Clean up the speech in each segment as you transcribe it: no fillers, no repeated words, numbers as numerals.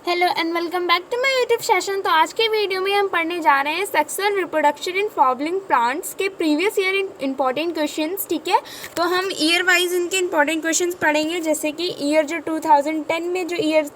Hello and welcome back to my YouTube session. तो आज के वीडियो में हम पढ़ने जा रहे हैं sexual reproduction in flowering plants के प्रीवियस ईयर इंपॉर्टेंट क्वेश्चंस। ठीक है, तो हम ईयर वाइज इनके इंपॉर्टेंट क्वेश्चंस पढ़ेंगे। जैसे कि ईयर जो 2010 में जो ईयर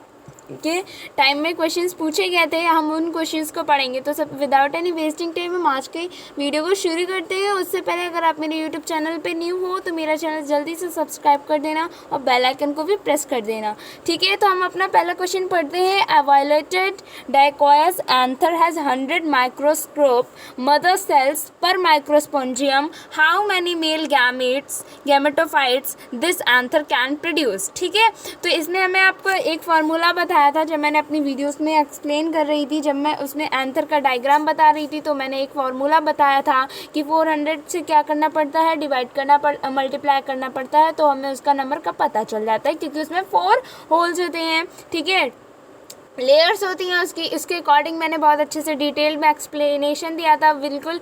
के टाइम में क्वेश्चंस पूछे गए थे, हम उन क्वेश्चंस को पढ़ेंगे। तो सब विदाउट एनी वेस्टिंग टाइम हम आज के वीडियो को शुरू करते हैं। उससे पहले अगर आप मेरे यूट्यूब चैनल पे न्यू हो तो मेरा चैनल जल्दी से सब्सक्राइब कर देना और बेल आइकन को भी प्रेस कर देना। ठीक है, तो हम अपना पहला क्वेश्चन पढ़ते हैं। A violated dithecous anther has 100 microscope mother cells per microsporangium. How many male gametophytes this anther can produce. ठीक है, तो इसमें हमें आपको एक फार्मूला बताया था जब मैंने अपनी वीडियोस में एक्सप्लेन कर रही थी। जब मैं उसमें एंथर का डायग्राम बता रही थी तो मैंने एक फार्मूला बताया था कि 400 से क्या करना पड़ता है, मल्टीप्लाई करना पड़ता है, तो हमें उसका नंबर का पता चल जाता है क्योंकि उसमें 4 होल्स होते हैं। ठीक है, लेयर्स होती हैं उसकी। इसके अकॉर्डिंग मैंने बहुत अच्छे से डिटेल में एक्सप्लेनेशन दिया था, बिल्कुल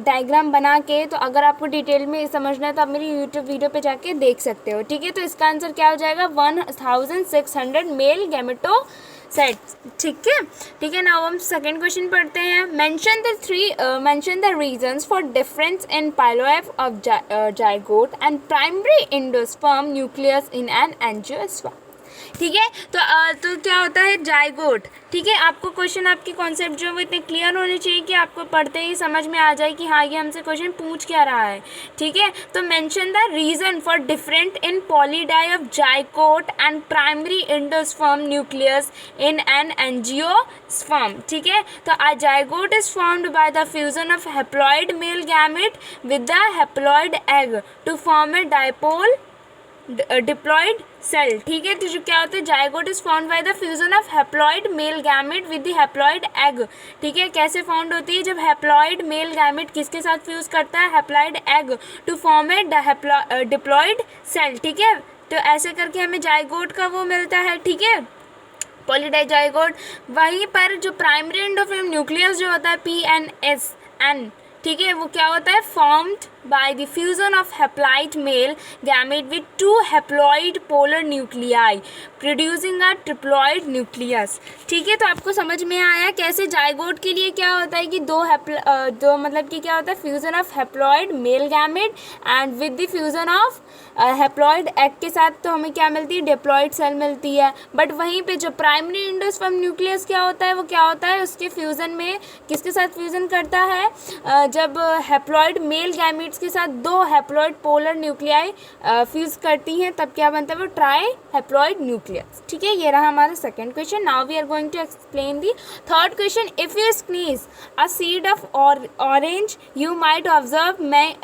डायग्राम बना के। तो अगर आपको डिटेल में समझना है तो आप मेरी यूट्यूब वीडियो पे जाके देख सकते हो। ठीक है, तो इसका आंसर क्या हो जाएगा, 1600 मेल गैमेटो सेट्स। ठीक है, नाउ हम सेकंड क्वेश्चन पढ़ते हैं। Mention the reasons for difference in ploidy of zygote and primary endosperm nucleus in an angiosperm. ठीक है, तो क्या होता है जाइगोट। ठीक है, आपको क्वेश्चन, आपकी कॉन्सेप्ट जो है वो इतने क्लियर होने चाहिए कि आपको पढ़ते ही समझ में आ जाए कि हाँ ये हमसे क्वेश्चन पूछ क्या रहा है। ठीक है, तो mention the reason for different in ploidy of zygote and primary endosperm nucleus in an angiosperm. ठीक है, तो a zygote is formed by the fusion of haploid male gamete with the haploid egg to form a dipole diploid cell. ठीक है, तो जो क्या होता है, zygote is found by the fusion of haploid male gamete with the haploid egg. ठीक है, कैसे फाउंड होती है, जब हैप्लॉइड मेल गैमेट किसके साथ फ्यूज करता है, haploid egg to form a diploid cell. ठीक है, तो ऐसे करके हमें जाइगोट का वो मिलता है। ठीक है, पॉलीडाइजाइगोट। वहीं पर जो प्राइमरी एंडोस्पर्म न्यूक्लियस जो होता है PNSN, ठीक है, वो क्या होता है, formed by the fusion of haploid male gamete with 2 haploid polar nuclei producing a triploid nucleus। ठीक है, तो आपको समझ में आया कैसे जाइगोट के लिए क्या होता है कि दो मतलब कि क्या होता है, fusion of haploid male gamete and with the fusion of haploid egg के साथ तो हमें क्या मिलती है, डिप्लॉइड सेल मिलती है। बट वहीं पे जो प्राइमरी एंडोस्पर्म न्यूक्लियस क्या होता है, वो क्या होता है, उसके फ्यूजन में किसके साथ फ्यूजन करता है, जब हैप्लॉइड मेल गैमेट्स के साथ 2 हैप्लॉइड पोलर न्यूक्लियाई फ्यूज करती हैं तब क्या बनता है, वो ट्राई हैप्लॉइड न्यूक्लियस। ठीक है, ये रहा हमारा second question. Now we are going to explain the third question. If you squeeze a seed of orange you might observe many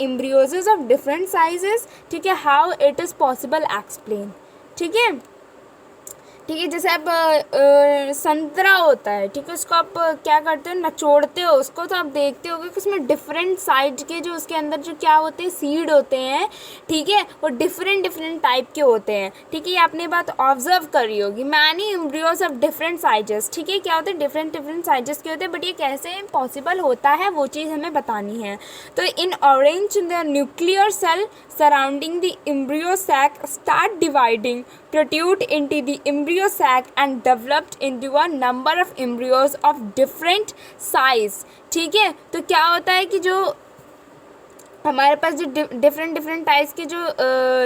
embryos of different sizes. ठीक है, how it is possible explain. ठीक है, जैसे आप संतरा होता है, ठीक है, उसको आप क्या करते हो, नचोड़ते हो उसको, तो आप देखते होगे कि उसमें डिफरेंट साइज के जो उसके अंदर जो क्या होते हैं, सीड होते हैं। ठीक है, वो डिफरेंट टाइप के होते हैं। ठीक है, ये आपने बात ऑब्जर्व करी होगी। Many embryos of different sizes. ठीक है, क्या होते हैं, डिफरेंट साइजेस के होते हैं। बट ये कैसे पॉसिबल होता है वो चीज़ हमें बतानी है। तो in orange the nuclear cell surrounding the embryo sac start dividing, protrude into the embryo sac and developed into a number of embryos of different size। ठीक है, तो क्या होता है कि जो हमारे पास जो डिफरेंट टाइप्स के जो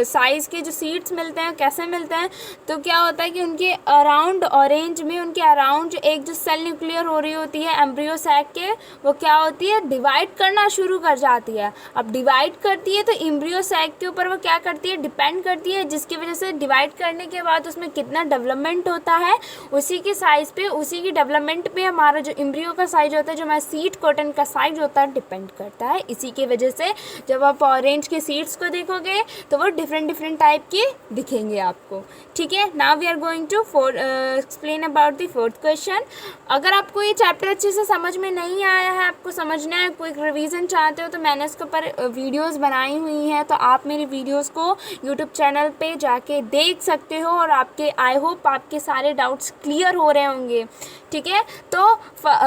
साइज़ के जो सीड्स मिलते हैं, कैसे मिलते हैं, तो क्या होता है कि उनके अराउंड ऑरेंज में उनके अराउंड जो एक जो सेल न्यूक्लियर हो रही होती है एम्ब्रियो सैक के, वो क्या होती है, डिवाइड करना शुरू कर जाती है। अब डिवाइड करती है तो एम्ब्रियो सैक के ऊपर वो क्या करती है, डिपेंड करती है, जिसकी वजह से डिवाइड करने के बाद उसमें कितना डेवलपमेंट होता है, उसी के साइज़ पे, उसी की डेवलपमेंट पे हमारा जो एम्ब्रियो का साइज होता है, जो हमारा सीड कॉटन का साइज होता है, डिपेंड करता है। इसी की वजह से जब आप ऑरेंज के सीड्स को देखोगे तो वो डिफरेंट टाइप के दिखेंगे आपको। ठीक है, now we are going to explain about the fourth question. अगर आपको ये चैप्टर अच्छे से समझ में नहीं आया है, आपको समझना है, कोई रिवीजन चाहते हो, तो मैंने इसके ऊपर वीडियोस बनाई हुई हैं, तो आप मेरी वीडियोस को यूट्यूब चैनल पे जाके देख सकते हो और आपके आई होप आपके सारे डाउट्स क्लियर हो रहे होंगे। ठीक है, तो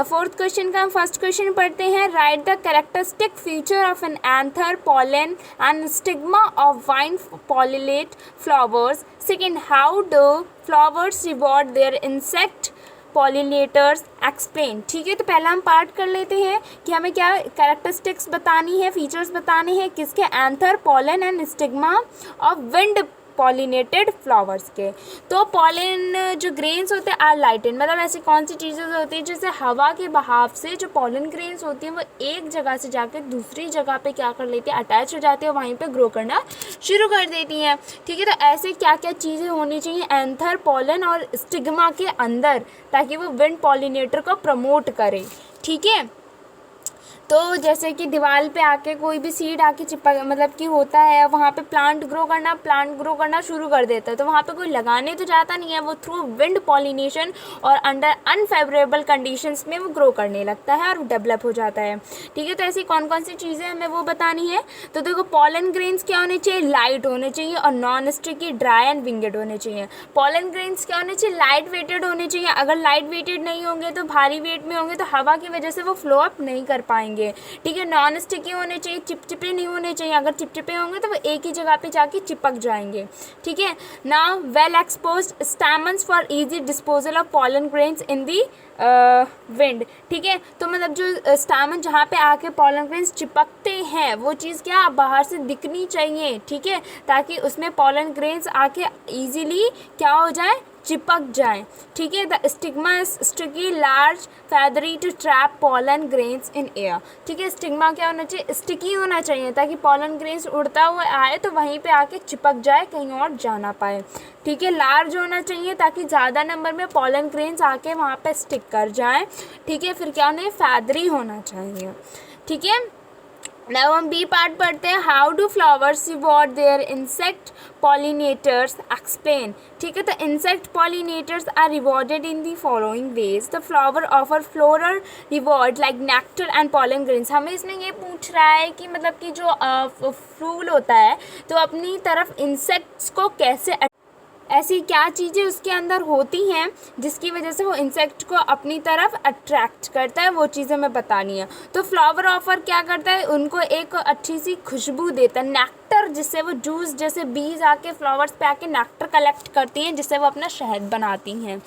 फोर्थ क्वेश्चन का हम फर्स्ट क्वेश्चन पढ़ते हैं। Right the characteristic feature of an anther, pollen and stigma of vine pollinate flowers. Second, how do flowers reward their insect pollinators explain. ठीक है, तो पहला हम पार्ट कर लेते हैं कि हमें क्या कैरेक्टरिस्टिक्स बतानी है, फीचर्स बताने हैं किसके, anther, pollen and stigma of wind pollinated flowers के। तो पॉलन जो ग्रेन्स होते हैं आर लाइटेन, मतलब ऐसी कौन सी चीज़ें होती हैं जैसे हवा के बहाव से जो पॉलन ग्रेन्स होती हैं वो एक जगह से जाकर दूसरी जगह पे क्या कर लेती है, अटैच हो जाती है, वहीं पे ग्रो करना शुरू कर देती हैं। ठीक है, तो ऐसे क्या क्या चीज़ें होनी चाहिए एंथर, पॉलन और स्टिग्मा के अंदर, ताकि वो विंड पॉलिनेटर को प्रमोट करे। ठीक है, तो जैसे कि दीवार पे आके कोई भी सीड आके चिपक, मतलब कि होता है वहाँ पे प्लांट ग्रो करना शुरू कर देता है, तो वहाँ पे कोई लगाने तो जाता नहीं है, वो थ्रू विंड पॉलिनेशन और अंडर अनफेवरेबल कंडीशंस में वो ग्रो करने लगता है और डेवलप हो जाता है। ठीक है, तो ऐसी कौन कौन सी चीज़ें हमें वो बतानी है। तो देखो, पॉलन ग्रेन्स क्या होने चाहिए, लाइट होने चाहिए और non sticky, dry and winged होने चाहिए। पॉलन ग्रेन्स क्या होने चाहिए, लाइट वेटेड होने चाहिए। अगर लाइट वेटेड नहीं होंगे तो भारी वेट में होंगे तो हवा की वजह से वो फ्लो अप नहीं कर पाएंगे। ठीक है, नॉन स्टिकी होने चाहिए, चिपचिपे नहीं होने चाहिए, अगर चिपचिपे होंगे तो वो एक ही जगह पे जाके चिपक जाएंगे। ठीक है, now well exposed स्टैमन्स for easy disposal of pollen grains in the wind. ठीक है, तो मतलब जो स्टैमन जहाँ पे आके पॉलन ग्रेन्स चिपकते हैं वो चीज़ क्या बाहर से दिखनी चाहिए। ठीक है, ताकि उसमें पॉलन ग्रेन्स आके ईजीली क्या हो जाए, चिपक जाए। ठीक है, the stigma is sticky, large, feathery to trap pollen grains in air. ठीक है, स्टिग्मा क्या होना चाहिए, स्टिकी होना चाहिए, ताकि पॉलन ग्रेन्स उड़ता हुआ आए तो वहीं पे आके चिपक जाए, कहीं और जा ना पाए। ठीक है, लार्ज होना चाहिए ताकि ज़्यादा नंबर में पॉलन ग्रेन्स आके वहाँ पे स्टिक कर जाए। ठीक है, फिर क्या होना है, फेदरी होना चाहिए। ठीक है, नाउ हम बी पार्ट पढ़ते हैं, how do flowers reward their insect pollinators explain. ठीक है, तो insect pollinators are rewarded in the following ways. The flower offer floral reward like nectar and pollen grains. हमें इसमें ये पूछ रहा है कि मतलब कि जो फूल होता है तो अपनी तरफ इंसेक्ट्स को कैसे, ऐसी क्या चीज़ें उसके अंदर होती हैं जिसकी वजह से वो इंसेक्ट को अपनी तरफ अट्रैक्ट करता है, वो चीज़ें हमें बतानी है। तो फ्लावर ऑफर क्या करता है, उनको एक अच्छी सी खुशबू देता है, नेक्टर, जिससे वो जूस, जैसे बीज आके फ्लावर्स पे आके नेक्टर कलेक्ट करती हैं जिससे वो अपना शहद बनाती हैं।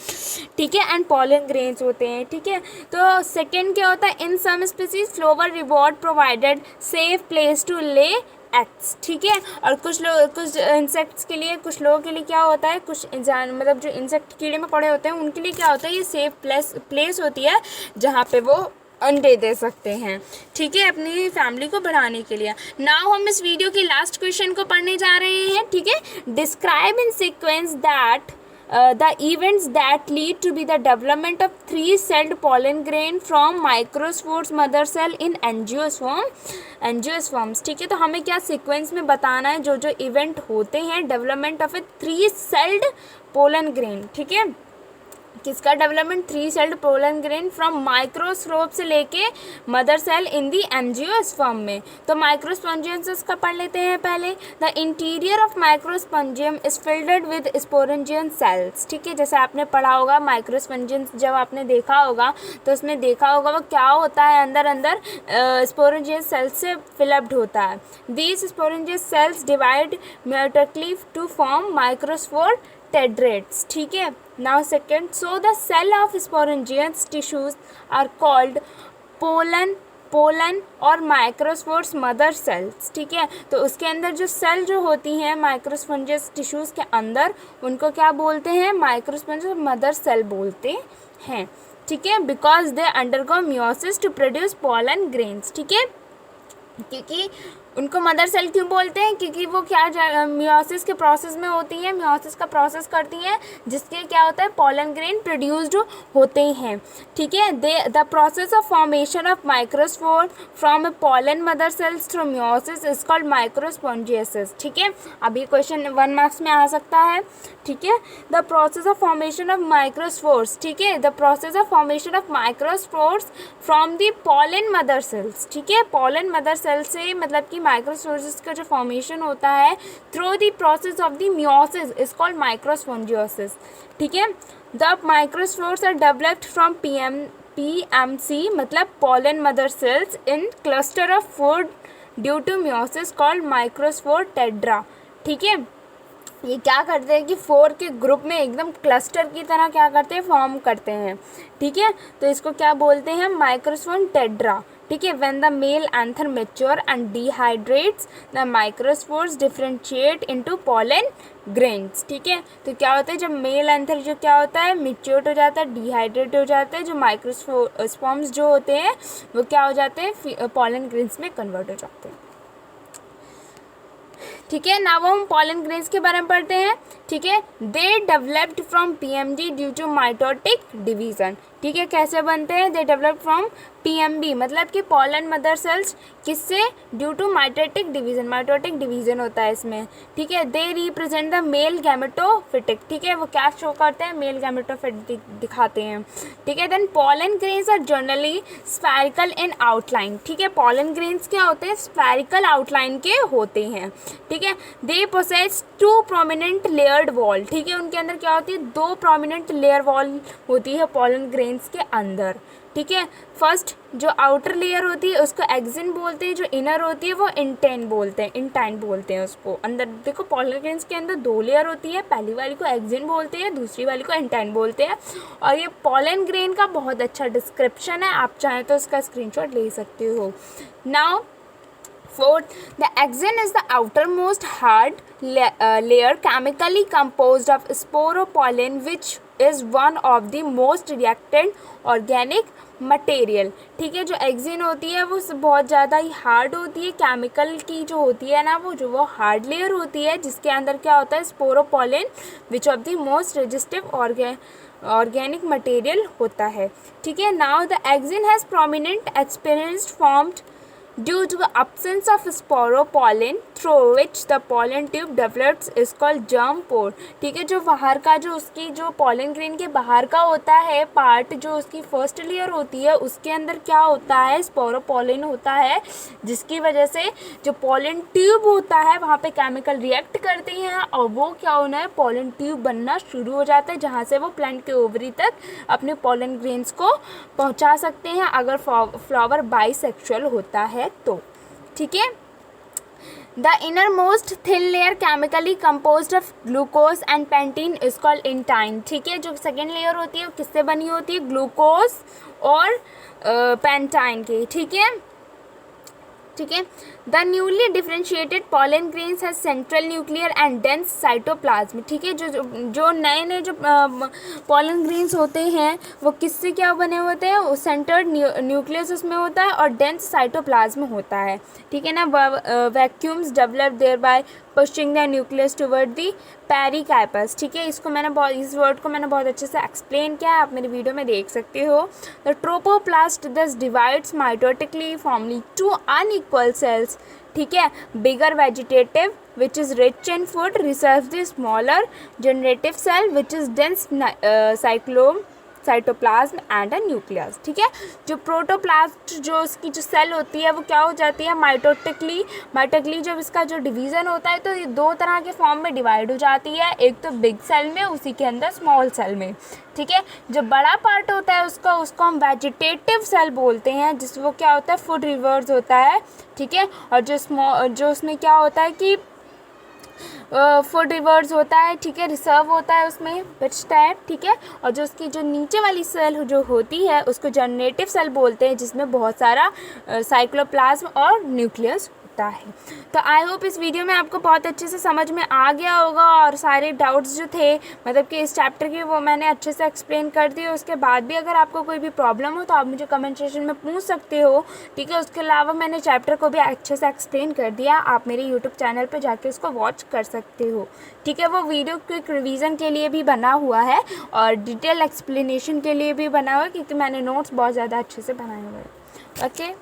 ठीक है, एंड पॉलन ग्रेन्स होते हैं। ठीक है, तो सेकेंड क्या होता है, in some species flower reward provided safe place to lay eggs. ठीक है, और कुछ इंसेक्ट्स के लिए, कुछ लोगों के लिए क्या होता है, कुछ मतलब जो इंसेक्ट कीड़े में पड़े होते हैं उनके लिए क्या होता है, ये सेफ प्लेस होती है जहाँ पे वो अंडे दे सकते हैं। ठीक है, अपनी फैमिली को बढ़ाने के लिए। नाउ हम इस वीडियो की लास्ट क्वेश्चन को पढ़ने जा रहे हैं। ठीक है, describe in sequence that the events that lead to be the development of three-celled pollen grain from microspores mother cell in angiosperms। ठीक है, तो हमें क्या सीक्वेंस में बताना है जो जो इवेंट होते हैं development of a three celled pollen grain. ठीक है, किसका development, three celled pollen grain from microspore से लेके mother cell in the angiosperm में। तो माइक्रोस्पोंजियंस का पढ़ लेते हैं पहले। The interior of microsporangium is filled with sporogenous cells. ठीक है, जैसे आपने पढ़ा होगा माइक्रोस्पोंजियंस, जब आपने देखा होगा तो उसमें देखा होगा वो क्या होता है, अंदर अंदर स्पोरेंजियन सेल्स से फिलअप्ड होता है। These sporogenous cells divide meiotically to form microspore tetrads. ठीक है, now second, so the cell of sporangians tissues are called pollen और माइक्रोस्पोर्स मदर सेल्स। ठीक है, तो उसके अंदर जो सेल जो होती हैं माइक्रोस्पोंजियस टिश्यूज़ के अंदर, उनको क्या बोलते हैं, माइक्रोस्पोंजियस मदर सेल बोलते हैं। ठीक है, because they undergo meiosis to produce pollen grains. ठीक है, क्योंकि उनको मदर सेल क्यों बोलते हैं, क्योंकि वो क्या मियोसिस के प्रोसेस में होती हैं, मियोसिस का प्रोसेस करती हैं जिसके क्या होता है, पॉलन ग्रेन प्रोड्यूस्ड होते हैं। ठीक है, the process of formation of microspore from a pollen mother cells through meiosis is called microsporogenesis. ठीक है, अभी क्वेश्चन 1 मार्क्स में आ सकता है। ठीक है, the process of formation of microspores. ठीक है, the process of formation of microspores from the pollen mother sales. ठीक है, पॉलन मदर सेल से मतलब कि माइक्रोस्पोर्स का जो फॉर्मेशन होता है through the process of the meiosis is called microsporogenesis. ठीक है, the microspores are developed from PMC मतलब pollen mother cells in cluster of four due to meiosis called microspore tetra. ठीक है, ये क्या करते हैं कि 4 के ग्रुप में एकदम क्लस्टर की तरह क्या करते हैं, फॉर्म करते हैं। ठीक है, तो इसको क्या बोलते हैं, माइक्रोस्पोर टेट्रा। ठीक है, when the male anther mature and dehydrates the microspores differentiate into pollen grains. ठीक है, तो क्या होता है, जब मेल एंथर जो क्या होता है, मैच्योर हो जाता है, डिहाइड्रेट हो जाता है, जो माइक्रोस्पोर्स जो होते हैं वो क्या हो जाते हैं, पॉलन ग्रेन्स में कन्वर्ट हो जाते हैं। ठीक है, नाउ हम पॉलन ग्रेन्स के बारे में पढ़ते हैं। ठीक है, they developed from PMD due to mitotic division. ठीक है, कैसे बनते हैं, दे डेवलप फ्रॉम पीएमबी, मतलब कि पॉलन मदर सेल्स, किससे, ड्यू टू माइटोटिक डिवीजन होता है इसमें। ठीक है, they represent the male gametophytic. ठीक है, वो क्या शो करते हैं, मेल गैमेटोफिटिक दिखाते हैं। ठीक है, then pollen grains are generally spherical in outline. ठीक है, पॉलन ग्रेन्स क्या होते हैं, स्फेरिकल आउटलाइन के होते हैं। ठीक है, दे पोसेस 2 प्रोमिनेंट लेयर्ड वॉल। ठीक है, उनके अंदर क्या होती है, 2 प्रोमिनेंट लेयर वॉल होती है पॉलन ग्रेन्स के अंदर। ठीक है, फर्स्ट जो आउटर लेयर होती है उसको एक्सिन बोलते हैं, जो इनर होती है वो इंटाइन बोलते हैं उसको। अंदर देखो, पॉलन ग्रेन्स के अंदर 2 लेयर होती है, पहली वाली को एक्सिन बोलते हैं, दूसरी वाली को इंटाइन बोलते हैं। और ये पॉलन ग्रेन का बहुत अच्छा डिस्क्रिप्शन है, आप चाहें तो उसका स्क्रीनशॉट ले सकते हो। Now fourth, the axon is the outermost hard layer chemically composed of sporopollen, which is one of the most reactant organic material. ठीक है, जो एक्सिन होती है वो बहुत ज़्यादा ही हार्ड होती है, केमिकल की जो होती है ना, वो हार्ड लेयर होती है, जिसके अंदर क्या होता है, sporopollenin, which of the most resistive organic material होता है। ठीक है, now the exine has prominent experienced formed due to the absence of sporopollen through which the pollen tube develops is called germ pore। ठीक है, जो बाहर का जो उसकी जो पॉलन ग्रेन के बाहर का होता है पार्ट, जो उसकी फर्स्ट लेयर होती है, उसके अंदर क्या होता है, स्पोरोपोलिन होता है, जिसकी वजह से जो पॉलन ट्यूब होता है वहाँ पे केमिकल रिएक्ट करते हैं और वो क्या होना है, पॉलन ट्यूब बनना शुरू हो जाता है, जहाँ से वो प्लांट के ओवरी तक अपने पॉलन ग्रेन्स को पहुँचा सकते हैं अगर फ्लावर बाइसेक्सुअल होता है तो। ठीक है, the innermost thin layer chemically composed of glucose and pectin is called intine. ठीक है, जो सेकेंड लेयर होती है वो किससे बनी होती है, ग्लूकोज और पेंटाइन की। ठीक है, the newly differentiated pollen grains has central nuclear and dense cytoplasm. ठीक है, जो नए जो पॉलन ग्रेन्स होते हैं वो किससे क्या बने होते हैं, सेंटर्ड न्यूक्लियस उसमें होता है और डेंस साइटोप्लाज्म होता है। ठीक है ना, vacuums develop there by pushing the nucleus toward the periphery. ठीक है, इस वर्ड को मैंने बहुत अच्छे से एक्सप्लेन किया है, आप मेरी वीडियो में देख सकते हो। The protoplast thus divides mitotically formally 2 unequal cells. ठीक है, bigger vegetative which is rich in food reserves the smaller generative cell which is dense cytoplasm and a nucleus. ठीक है, जो प्रोटोप्लास्ट जो उसकी जो सेल होती है वो क्या हो जाती है, माइटोटिकली जब इसका जो डिवीज़न होता है तो ये 2 तरह के फॉर्म में डिवाइड हो जाती है, एक तो बिग सेल में, उसी के अंदर स्मॉल सेल में। ठीक है, जो बड़ा पार्ट होता है उसको हम वेजिटेटिव सेल बोलते हैं, जिस वो क्या होता है, फूड रिवर्स होता है। ठीक है, और जो उसमें क्या होता है कि फूड रिवर्स होता है। ठीक है, रिजर्व होता है, उसमें बचता है। ठीक है, और जो उसकी जो नीचे वाली सेल जो होती है उसको जनरेटिव सेल बोलते हैं, जिसमें बहुत सारा साइक्लोप्लाज्म और न्यूक्लियस होता है। तो आई होप इस वीडियो में आपको बहुत अच्छे से समझ में आ गया होगा और सारे डाउट्स जो थे मतलब कि इस चैप्टर के वो मैंने अच्छे से एक्सप्लेन कर दिए। उसके बाद भी अगर आपको कोई भी प्रॉब्लम हो तो आप मुझे कमेंट सेक्शन में पूछ सकते हो। ठीक है, उसके अलावा मैंने चैप्टर को भी अच्छे से एक्सप्लेन कर दिया, आप मेरे यूट्यूब चैनल पर जाके उसको वॉच कर सकते हो। ठीक है, वो वीडियो क्विक रिवीजन के लिए भी बना हुआ है और डिटेल एक्सप्लेनेशन के लिए भी बना हुआ है, क्योंकि मैंने नोट्स बहुत ज़्यादा अच्छे से बनाए हुए हैं। ओके।